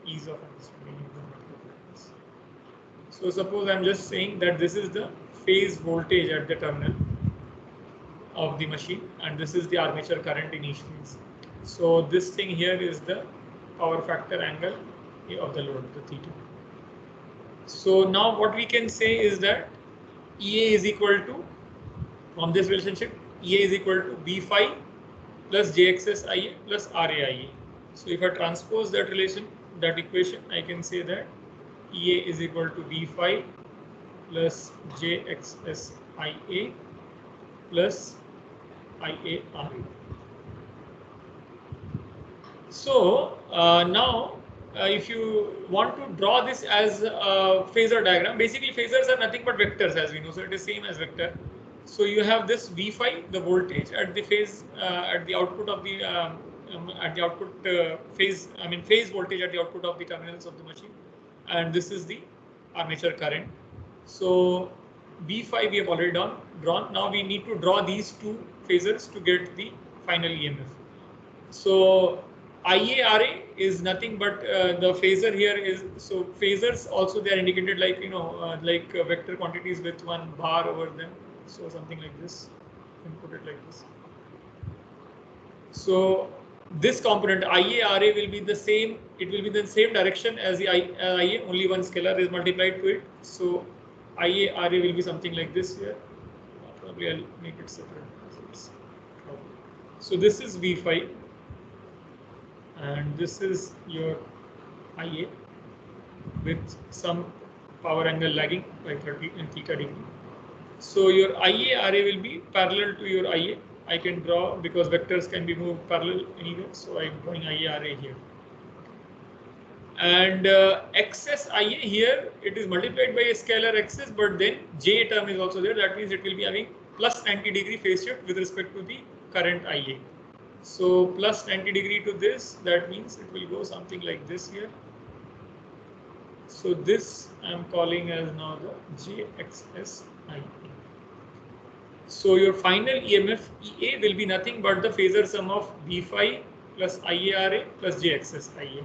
ease of understanding the mathematics. So suppose I'm just saying that this is the phase voltage at the terminal of the machine, and this is the armature current in each phase. So this thing here is the power factor angle of the load, the theta. So now what we can say is that EA is equal to, from this relationship, EA is equal to V phi plus JXS IA plus RAIA. So if I transpose that relation, that equation, I can say that EA is equal to V phi plus JXS IA plus IARA. So now if you want to draw this as a phasor diagram, basically phasors are nothing but vectors, as we know, so it is same as vector. So you have this V phi, the voltage at the phase, at the output of the phase, I mean phase voltage at the output of the terminals of the machine, and this is the armature current. So V phi we have already drawn. Now we need to draw these two phasors to get the final EMF. So IARA is nothing but the phasor here is, so phasors also they are indicated like, you know, like vector quantities with one bar over them. So something like this, you can put it like this. So this component IARA will be the same, it will be the same direction as the IA, only one scalar is multiplied to it. So IARA will be something like this here. Probably I'll make it separate. So this is V phi, and this is your IA with some power angle lagging by 30 and theta degree. So your IARA will be parallel to your IA. I can draw, because vectors can be moved parallel anywhere, so I'm drawing IARA here. And XS IA here, it is multiplied by a scalar XS, but then J term is also there. That means it will be having plus 90 degree phase shift with respect to the current IA. So plus 90 degree to this, that means it will go something like this here. So this I'm calling as now the JXS IA. So your final EMF EA will be nothing but the phasor sum of V phi plus IARA plus JXS IA.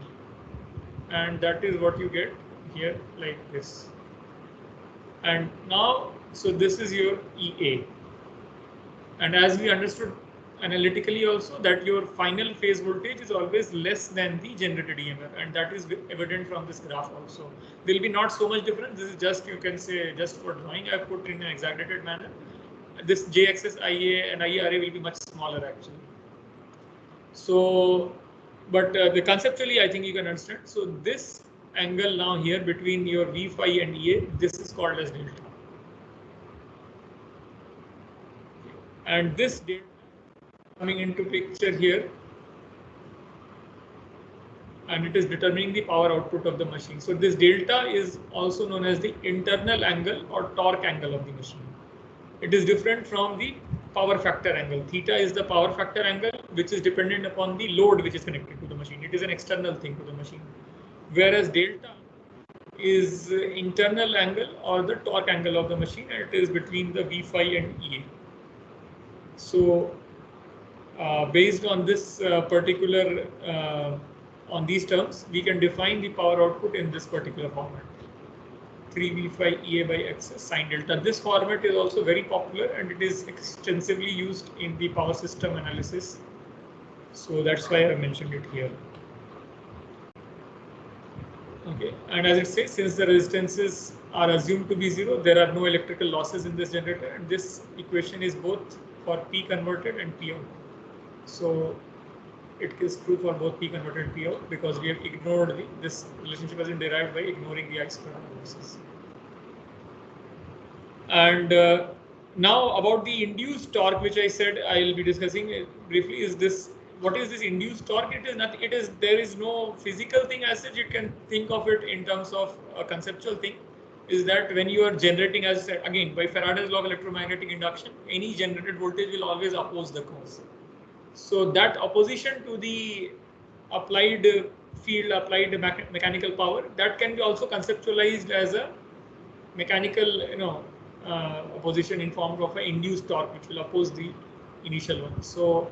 And that is what you get here like this. And now, so this is your EA. And as we understood analytically also, that your final phase voltage is always less than the generated EMF, and that is evident from this graph also. There will be not so much difference. This is just, you can say, just for drawing, I have put in an exaggerated manner. This JXS IA and IARA will be much smaller actually. So, but the conceptually, I think you can understand. So this angle now here between your V phi and EA, this is called as delta. And this delta coming into picture here, and it is determining the power output of the machine. So this delta is also known as the internal angle or torque angle of the machine. It is different from the power factor angle. Theta is the power factor angle, which is dependent upon the load which is connected to the machine. It is an external thing to the machine. Whereas delta is internal angle or the torque angle of the machine, and it is between the V phi and EA. So based on this particular on these terms, we can define the power output in this particular format. 3V phi EA by X sine delta. This format is also very popular and it is extensively used in the power system analysis. So that's why I mentioned it here. Okay, and as it says, since the resistances are assumed to be zero, there are no electrical losses in this generator, and this equation is both for P converted and P out. So it is true for both P converted and P out because we have ignored this relationship has been derived by ignoring the I-square analysis. And now about the induced torque, which I said I will be discussing briefly, is this. What is this induced torque? It is nothing. It is there is no physical thing as such. You can think of it in terms of a conceptual thing. Is that when you are generating, as I said again, by Faraday's law of electromagnetic induction, any generated voltage will always oppose the cause. So that opposition to the applied field, applied mechanical power, that can be also conceptualized as a mechanical, opposition in form of an induced torque, which will oppose the initial one. So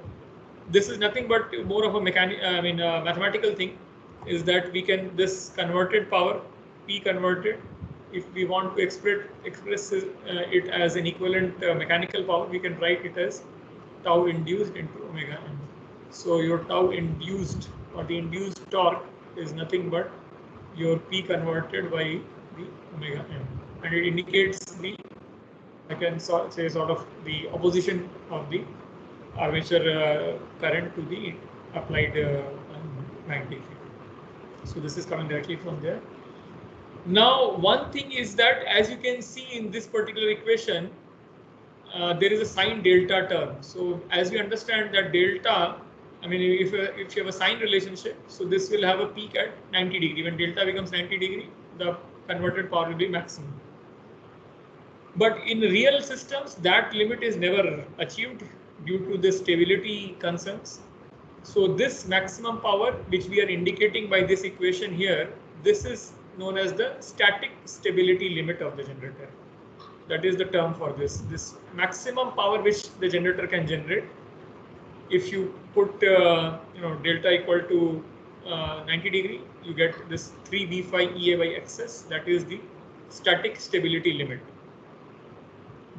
this is nothing but more of a mathematical thing. Is that we can this converted power, P converted, if we want to express it as an equivalent mechanical power, we can write it as tau induced into omega m. So your tau induced or the induced torque is nothing but your P converted by the omega m, and it indicates the, I can say, sort of the opposition of the armature current to the applied magnetic field. So this is coming directly from there. Now, one thing is that, as you can see in this particular equation, there is a sine delta term. So as we understand that delta, if you have a sine relationship, so this will have a peak at 90 degree. When delta becomes 90 degree, the converted power will be maximum. But in real systems, that limit is never achieved due to the stability concerns. So this maximum power, which we are indicating by this equation here, this is known as the static stability limit of the generator. That is the term for this. This maximum power which the generator can generate, if you put delta equal to 90 degree, you get this 3V phi EA by XS. That is the static stability limit.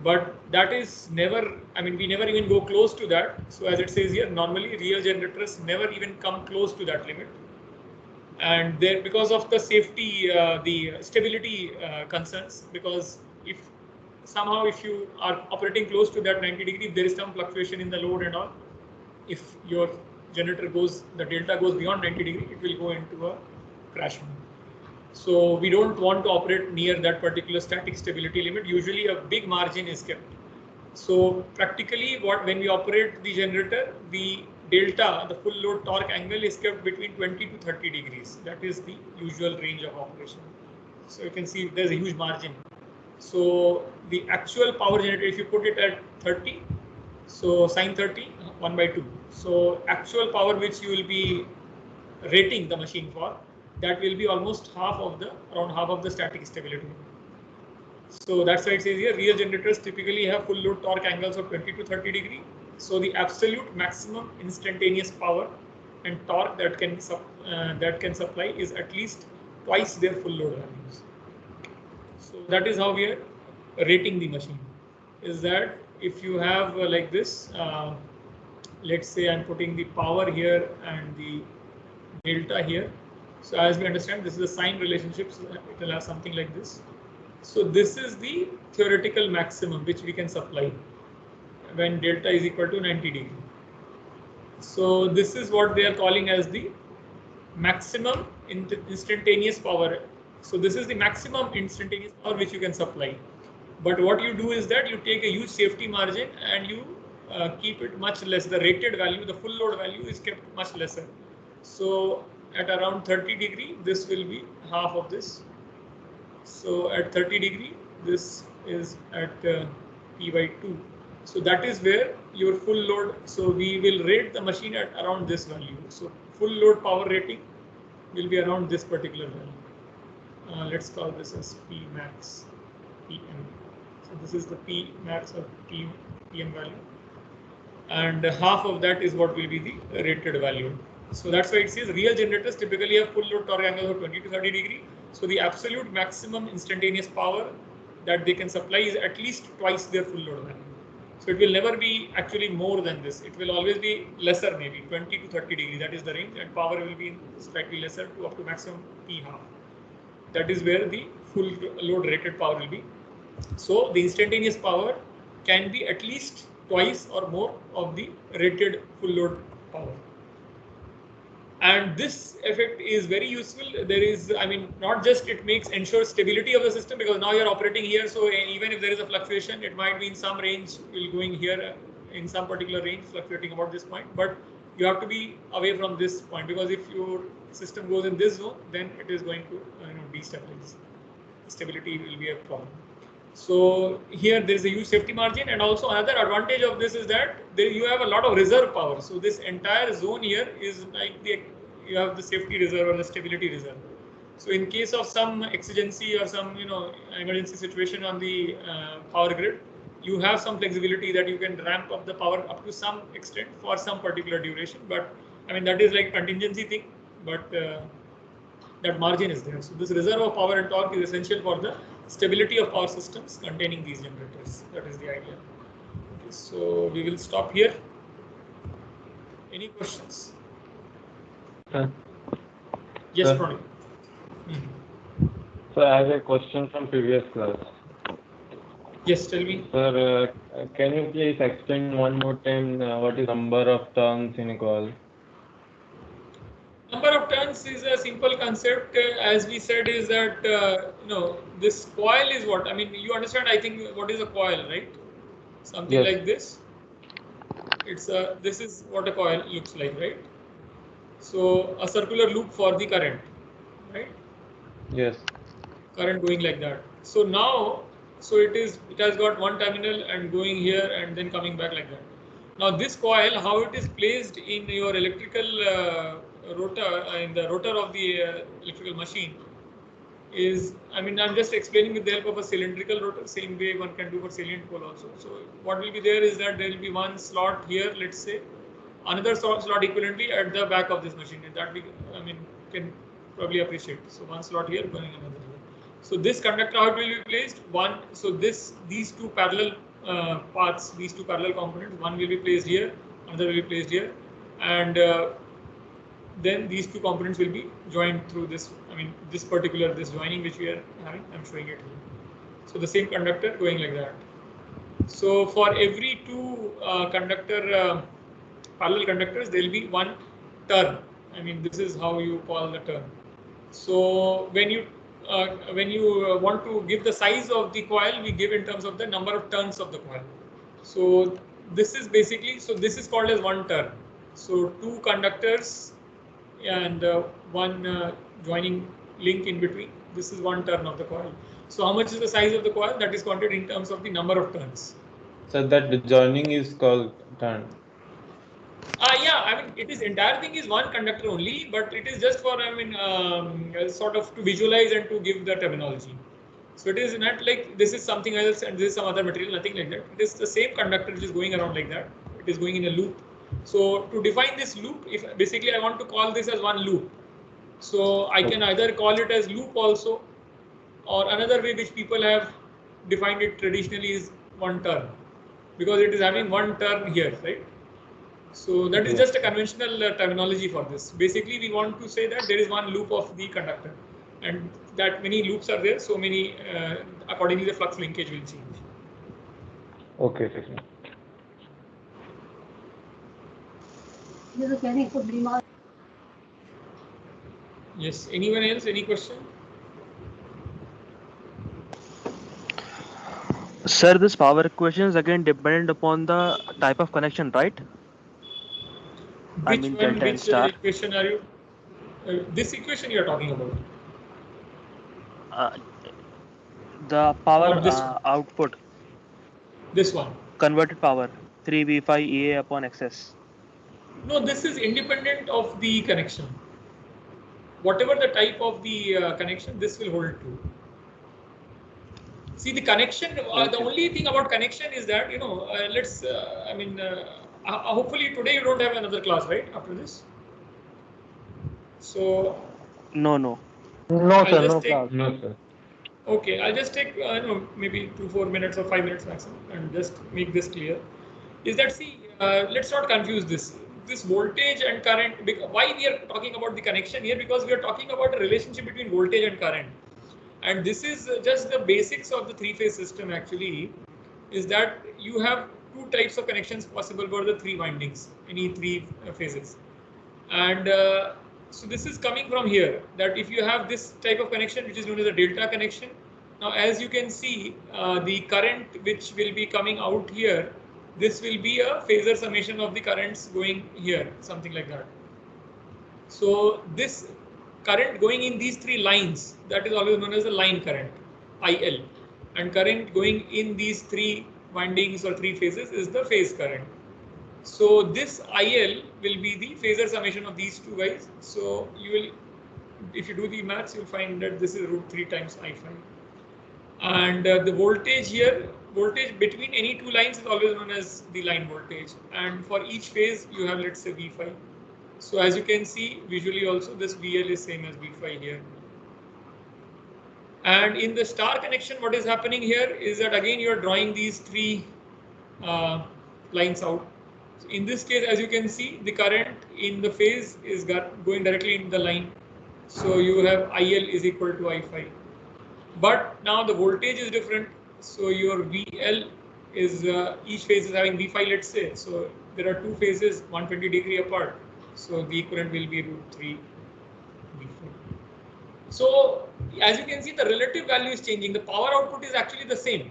But that is never, we never even go close to that. So as it says here, normally real generators never even come close to that limit. And there, because of the safety, the stability concerns, because if somehow if you are operating close to that 90 degree, there is some fluctuation in the load and all. If your generator goes, the delta goes beyond 90 degree, it will go into a crash mode. So we don't want to operate near that particular static stability limit. Usually a big margin is kept. So practically when we operate the generator, the delta, the full load torque angle is kept between 20 to 30 degrees. That is the usual range of operation. So you can see there's a huge margin. So the actual power generator, if you put it at 30, so sine 30, 1 by 2. So actual power which you will be rating the machine for, that will be almost around half of the static stability. So that's why it says here, real generators typically have full load torque angles of 20 to 30 degree. So the absolute maximum instantaneous power and torque that can supply is at least twice their full load values. So that is how we are rating the machine. Is that if you have like this, let's say I'm putting the power here and the delta here. So as we understand, this is a sine relationship, so it will have something like this. So this is the theoretical maximum which we can supply when delta is equal to 90 degree. So this is what they are calling as the maximum instantaneous power. So this is the maximum instantaneous power which you can supply. But what you do is that you take a huge safety margin and you keep it much less. The rated value, the full load value is kept much lesser. So at around 30 degree, this will be half of this. So at 30 degree, this is at P by 2. So that is where your full load, so we will rate the machine at around this value. So full load power rating will be around this particular value. Let's call this as P max, PM. So this is the P max or PM value. And half of that is what will be the rated value. So that's why it says real generators typically have full load torque angles of 20 to 30 degree. So the absolute maximum instantaneous power that they can supply is at least twice their full load value. So it will never be actually more than this. It will always be lesser, maybe 20 to 30 degree. That is the range, and power will be slightly lesser to up to maximum P half. That is where the full load rated power will be. So the instantaneous power can be at least twice or more of the rated full load power. And this effect is very useful. There is, I mean, not just it ensures stability of the system, because now you're operating here. So even if there is a fluctuation, it might be in some range, will going here in some particular range, fluctuating about this point. But you have to be away from this point, because if your system goes in this zone, then it is going to destabilize. Stability will be a problem. So here there is a huge safety margin, and also another advantage of this is that you have a lot of reserve power. So this entire zone here is like you have the safety reserve or the stability reserve. So in case of some exigency or some emergency situation on the power grid, you have some flexibility that you can ramp up the power up to some extent for some particular duration. But I mean, that is like contingency thing, but that margin is there. So this reserve of power and torque is essential for the stability of power systems containing these generators. That is the idea. Okay, so we will stop here. Any questions? Yes, Sir. Pranay. So I have a question from previous class. Yes, tell me. Sir, can you please explain one more time what is number of turns in a coil? Number of turns is a simple concept. As we said, is that this coil is what? I mean, you understand? I think what is a coil, right? Something Yes. like this. This is what a coil looks like, right? So a circular loop for the current, right? Yes. Current going like that. So now, it has got one terminal and going here and then coming back like that. Now this coil, how it is placed in your electrical rotor, in the rotor of the electrical machine, is, I mean, I'm just explaining with the help of a cylindrical rotor, same way one can do for salient pole also. So what will be there is that there will be one slot here, let's say, another slot equivalently at the back of this machine, and that we, I mean, can probably appreciate. So one slot here, going another here. So this conductor, how it will be placed? One, so these two parallel paths, these two parallel components, one will be placed here, another will be placed here, and then these two components will be joined through this, I mean, this joining which we are having, I'm showing it here. So the same conductor going like that. So for every two parallel conductors, there will be one turn. I mean, this is how you call the turn. So when you want to give the size of the coil, we give in terms of the number of turns of the coil. So this is basically, so this is called as one turn. So two conductors and one joining link in between. This is one turn of the coil. So how much is the size of the coil? That is counted in terms of the number of turns. So that the joining is called turn. Yeah, I mean, it is entire thing is one conductor only, but it is just for, I mean, sort of to visualize and to give the terminology. So it is not like this is something else and this is some other material, nothing like that. It is the same conductor which is going around like that. It is going in a loop. So to define this loop, if basically I want to call this as one loop, so I can either call it as loop also, or another way which people have defined it traditionally is one turn, because it is having one turn here, right? So that is just a conventional terminology for this. Basically, we want to say that there is one loop of the conductor, and that many loops are there, so many, accordingly the flux linkage will change. Okay. Yes. Anyone else? Any question? Sir, this power equation is again dependent upon the type of connection, right? I Which mean one? delta and Which star. equation are you? This equation you are talking about, Uh, the power or this one? output This one. converted power 3v5 EA upon XS. No, this is independent of the connection. Whatever the type of the connection, this will hold true. See, the connection, the only thing about connection is that, let's, hopefully today you don't have another class, right, after this? So, No, no. No, I'll sir, just no take, class. No, sir. okay, I'll just take, maybe 2-4 minutes or 5 minutes maximum and just make this clear. Is that, see, let's not confuse this. This voltage and current, why we are talking about the connection here? Because we are talking about a relationship between voltage and current. And this is just the basics of the three-phase system actually, is that you have two types of connections possible for the three windings, any three phases. And so this is coming from here, that if you have this type of connection, which is known as a delta connection. Now, as you can see, the current which will be coming out here, this will be a phasor summation of the currents going here, something like that. So this current going in these three lines, that is always known as the line current, IL. And current going in these three windings or three phases is the phase current. So this IL will be the phasor summation of these two guys. So you will, if you do the maths, you'll find that this is √3 times I5. And the voltage here, voltage between any two lines is always known as the line voltage. And for each phase, you have, let's say, V5. So as you can see visually also, this VL is same as V5 here. And in the star connection, what is happening here is that again you are drawing these three lines out. So in this case, as you can see, the current in the phase is going directly in the line. So you have IL is equal to I5. But now the voltage is different. So your VL is, each phase is having V5, let's say. So there are two phases 120 degree apart. So the equivalent will be √3 V4. So as you can see, the relative value is changing. The power output is actually the same.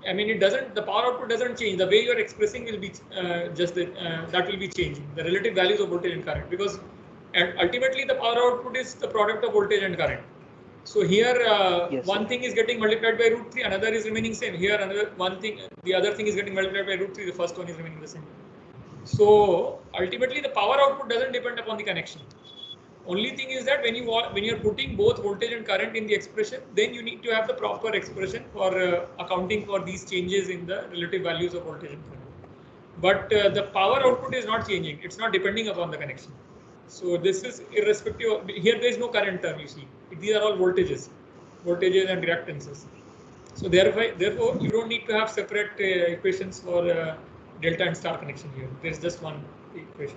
I mean, it doesn't, the power output doesn't change. The way you are expressing will be that will be changing. The relative values of voltage and current, because ultimately the power output is the product of voltage and current. So here Yes, one sir. thing is getting multiplied by √3, another is remaining same. Here another one thing, the other thing is getting multiplied by √3, the first one is remaining the same. So ultimately the power output doesn't depend upon the connection. Only thing is that when you're putting both voltage and current in the expression, then you need to have the proper expression for accounting for these changes in the relative values of voltage and current. But the power output is not changing. It's not depending upon the connection. So this is irrespective of, here there is no current term, you see. These are all voltages and reactances. So therefore you don't need to have separate equations for delta and star connection here. There is just one equation.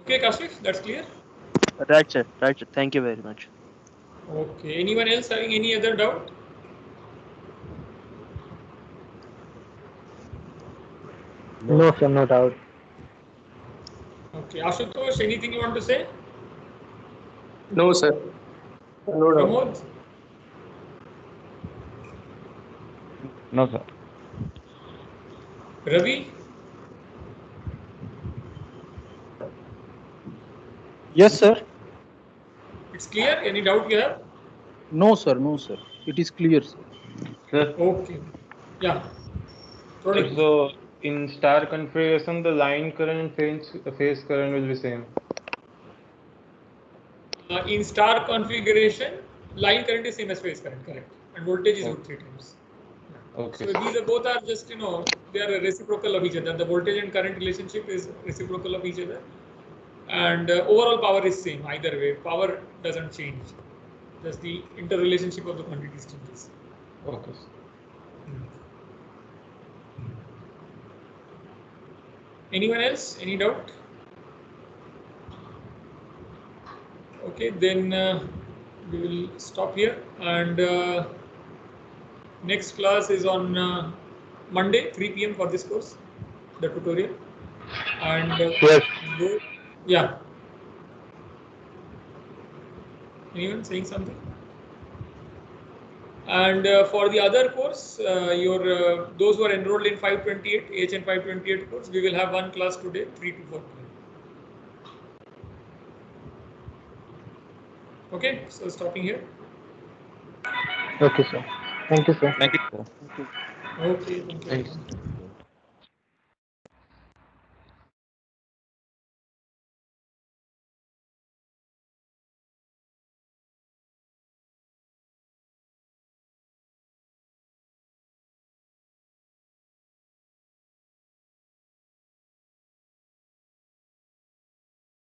Okay, Kashif, that's clear? Right, sir. Right, sir. Thank you very much. Okay, anyone else having any other doubt? No, sir, no doubt. Okay, Ashutosh, anything you want to say? No, sir. No doubt. Pramod? No, sir. Ravi? Yes, sir. It's clear? Any doubt you have? No, sir. No, sir. It is clear, sir. Sir, Okay. Yeah. Pranay. so in star configuration, the line current and phase current will be same. In star configuration, line current is same as phase current, correct? And voltage is √3 times. Okay. So these are both are just, they are reciprocal of each other. The voltage and current relationship is reciprocal of each other. And overall power is same either way. Power doesn't change. Just the interrelationship of the quantities changes. Okay. Anyone else? Any doubt? Okay, then we will stop here. And next class is on Monday, 3 p.m. for this course. the tutorial. And Yes. yeah. Anyone saying something? And for the other course, those who are enrolled in 528 AHN 528 course, we will have one class today, 3 to 4 p.m. Okay, so stopping here. Okay, sir. Thank you, sir. Thank you, sir. Okay, thank you. Thanks.